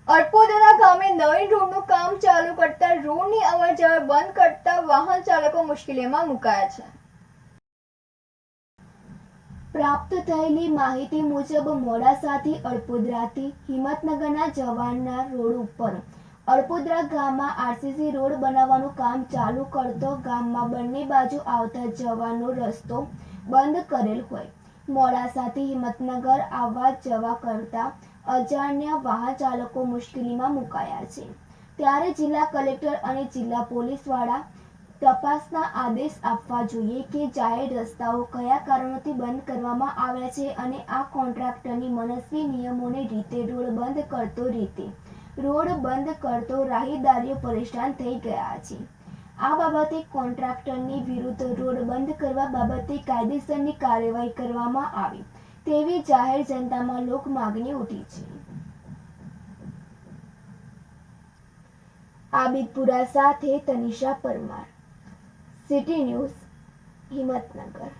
અડપોદરા ગામે નવીન રોડનું કામ ચાલુ કરતા રોડની અવરજવર બંધ કરતા વાહન ચાલકો મુશ્કેલીમાં મુકાયા છે। પ્રાપ્ત થયેલી માહિતી મુજબ મોડાસાથી અડપોદરાથી હિંમતનગરના જવાના રોડ ઉપર અડપોદરા ગામમાં આરસીસી રોડ બનાવવાનું કામ ચાલુ કરતો ગામમાં બંને બાજુ આવતા જવાનો રસ્તો બંધ કરેલ હોય મોડાસાથી હિંમતનગર આવવા જવા કરતા અજાણ્યા વાહન ચાલકો મુશ્કેલીમાં મુકાયા છે। ત્યારે જિલ્લા કલેક્ટર અને જિલ્લા પોલીસ વડા તપાસના આદેશ આપવા જોઈએ કે જાહેર રસ્તાઓ કયા કારણોથી બંધ કરવામાં આવ્યા છે અને આ કોન્ટ્રાક્ટરની મનસ્વી નિયમોને રીતે રોડ બંધ કરતો રાહદારીઓ પરેશાન થઈ ગયા છે। આ બાબતે કોન્ટ્રાક્ટરની વિરુદ્ધ રોડ બંધ કરવા બાબતે કાયદેસરની કાર્યવાહી કરવામાં આવે તેવી જાહેર જનતામાં લોક માગણી ઉઠી છે। આબિદપુરા સાથે તનિષા પરમાર, સિટી ન્યૂઝ, હિંમતનગર।